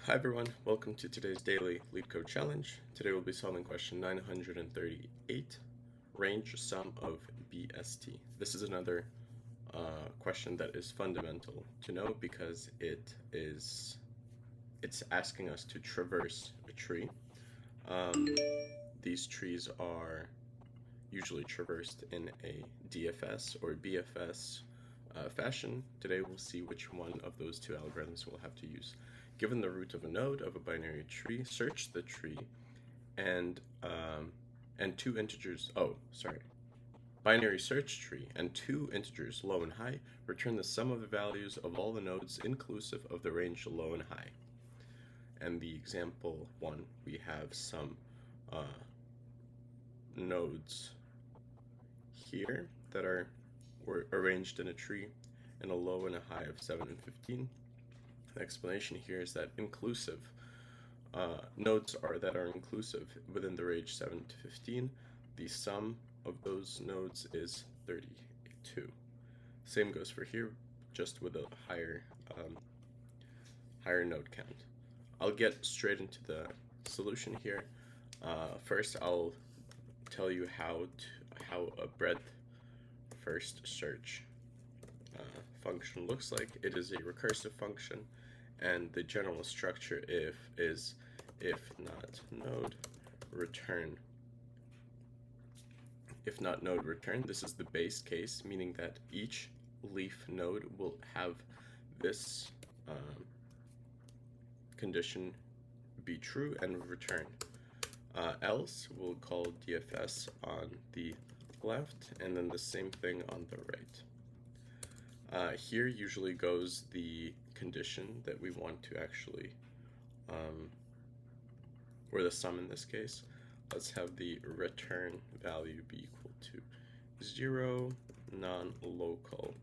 Hi everyone, welcome to today's daily Leetcode challenge. Today we'll be solving question 938, range sum of BST. This is another question that is fundamental to know because it's asking us to traverse a tree. These trees are usually traversed in a DFS or BFS fashion. Today we'll see which one of those two algorithms we'll have to use. Given the root of a node of a binary tree, search the tree and two integers. Oh, sorry. Binary search tree and two integers low and high. Return the sum of the values of all the nodes inclusive of the range low and high. And the example one, we have some nodes here that were arranged in a tree and a low and a high of 7 and 15. The explanation here is that inclusive nodes that are inclusive within the range 7 to 15. The sum of those nodes is 32. Same goes for here, just with a higher node count. I'll get straight into the solution here. First, I'll tell you how a breadth first search function looks like. It is a recursive function, and the general structure is if not node return. If not node return, this is the base case, meaning that each leaf node will have this condition be true and return. Else, we'll call DFS on the left, and then the same thing on the right. Here usually goes the condition that we want to actually, or the sum in this case. Let's have the return value be equal to 0, non-local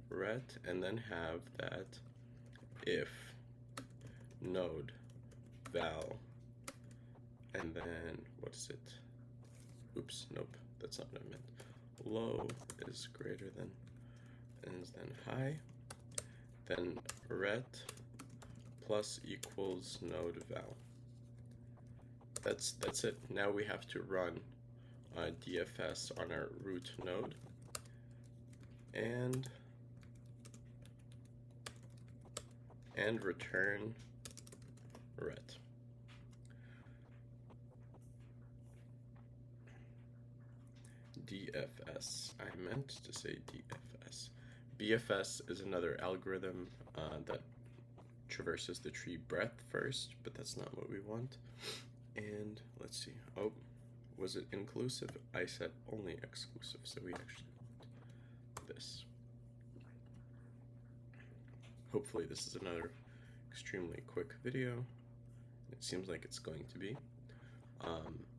ret, and then have that if node val, and then what is it? Oops, nope, that's not what I meant. Low is greater than high, then ret plus equals node val. That's it. Now we have to run DFS on our root node and return ret. DFS. I meant to say DFS. BFS is another algorithm that traverses the tree breadth first, but that's not what we want. And let's see. Oh, was it inclusive? I said only exclusive, so we actually want this. Hopefully this is another extremely quick video. It seems like it's going to be.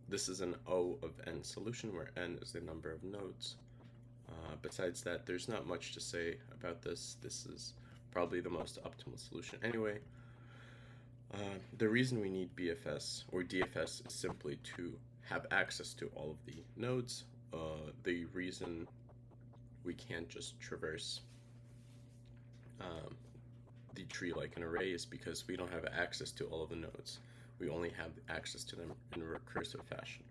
This is an O of n solution where n is the number of nodes. Besides that, there's not much to say about this. This is probably the most optimal solution anyway. The reason we need BFS or DFS is simply to have access to all of the nodes. The reason we can't just traverse the tree like an array is because we don't have access to all of the nodes. We only have access to them in a recursive fashion.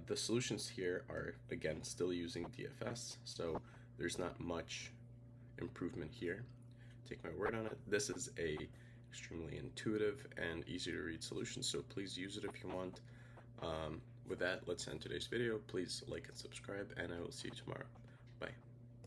The solutions here are, again, still using DFS, so there's not much improvement here. Take my word on it. This is a extremely intuitive and easy to read solution, so please use it if you want. With that, let's end today's video. Please like and subscribe, and I will see you tomorrow. Bye.